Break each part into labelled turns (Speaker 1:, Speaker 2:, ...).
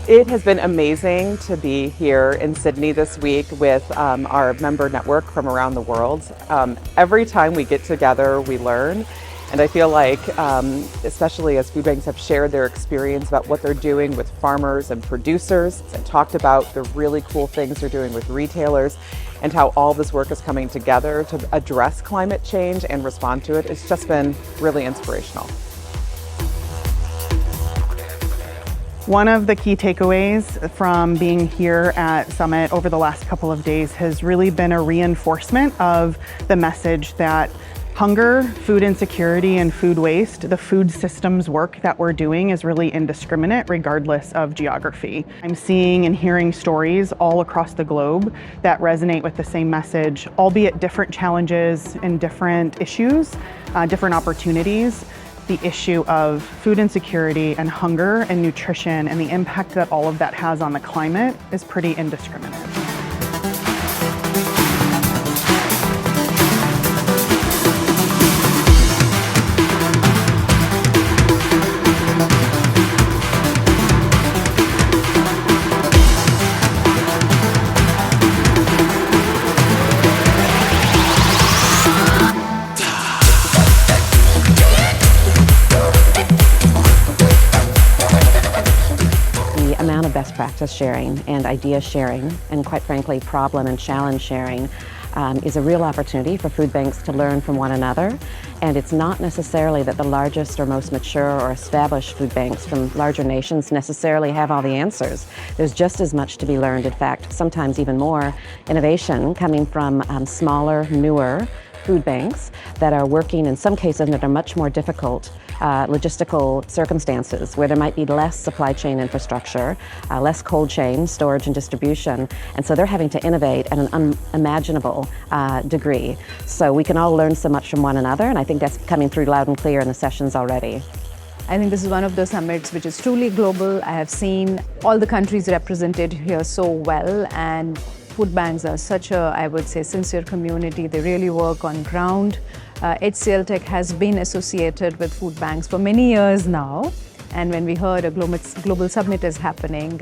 Speaker 1: It has been amazing to be here in Sydney this week with our member network from around the world. Every time we get together, we learn. And I feel like, especially as food banks have shared their experience about what they're doing with farmers and producers and talked about the really cool things they're doing with retailers and how all this work is coming together to address climate change and respond to it, it's just been really inspirational.
Speaker 2: One of the key takeaways from being here at Summit over the last couple of days has really been a reinforcement of the message that hunger, food insecurity, and food waste, the food systems work that we're doing is really indiscriminate regardless of geography. I'm seeing and hearing stories all across the globe that resonate with the same message, albeit different challenges and different issues, different opportunities. The issue of food insecurity and hunger and nutrition and the impact that all of that has on the climate is pretty indiscriminate.
Speaker 3: Amount of best practice sharing and idea sharing, and quite frankly problem and challenge sharing, is a real opportunity for food banks to learn from one another. And it's not necessarily that the largest or most mature or established food banks from larger nations necessarily have all the answers. There's just as much to be learned, in fact, sometimes even more innovation coming from smaller, newer food banks that are working in some cases that are much more difficult logistical circumstances where there might be less supply chain infrastructure, less cold chain, storage and distribution, and so they're having to innovate at an unimaginable degree. So we can all learn so much from one another, and I think that's coming through loud and clear in the sessions already.
Speaker 4: I think this is one of those summits which is truly global. I have seen all the countries represented here so well, and food banks are such a, I would say, sincere community. They really work on ground. HCL Tech has been associated with food banks for many years now, and when we heard a global summit is happening,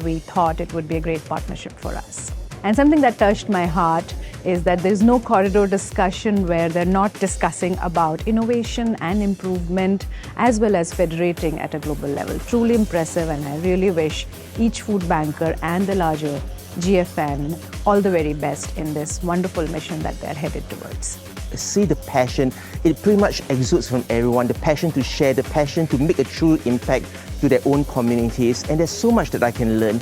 Speaker 4: we thought it would be a great partnership for us. And something that touched my heart is that there's no corridor discussion where they're not discussing about innovation and improvement as well as federating at a global level. Truly impressive, and I really wish each food banker and the larger GFN all the very best in this wonderful mission that they're headed towards.
Speaker 5: See the passion, it pretty much exudes from everyone, the passion to share, the passion to make a true impact to their own communities, and there's so much that I can learn.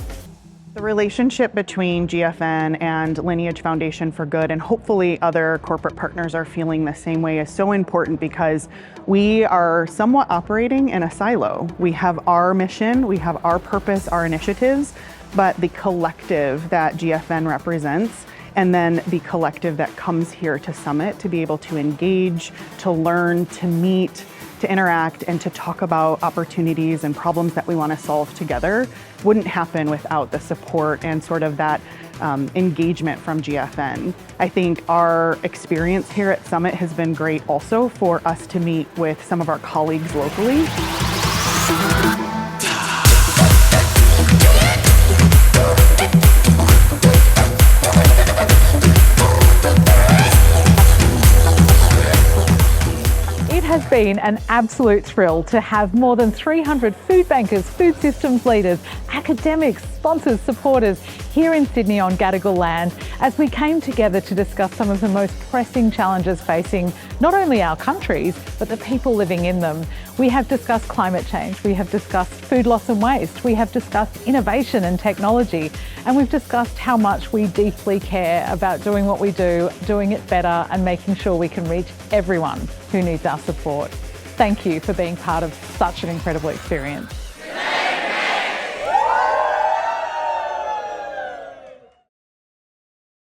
Speaker 2: The relationship between GFN and Lineage Foundation for Good, and hopefully other corporate partners are feeling the same way, is so important because we are somewhat operating in a silo. We have our mission, we have our purpose, our initiatives, but the collective that GFN represents and then the collective that comes here to Summit to be able to engage, to learn, to meet, to interact, and to talk about opportunities and problems that we want to solve together wouldn't happen without the support and sort of that engagement from GFN. I think our experience here at Summit has been great also for us to meet with some of our colleagues locally.
Speaker 6: It has been an absolute thrill to have more than 300 food bankers, food systems leaders, academics, sponsors, supporters here in Sydney on Gadigal land as we came together to discuss some of the most pressing challenges facing not only our countries, but the people living in them. We have discussed climate change, we have discussed food loss and waste, we have discussed innovation and technology, and we've discussed how much we deeply care about doing what we do, doing it better, and making sure we can reach everyone who needs our support. Thank you for being part of such an incredible experience.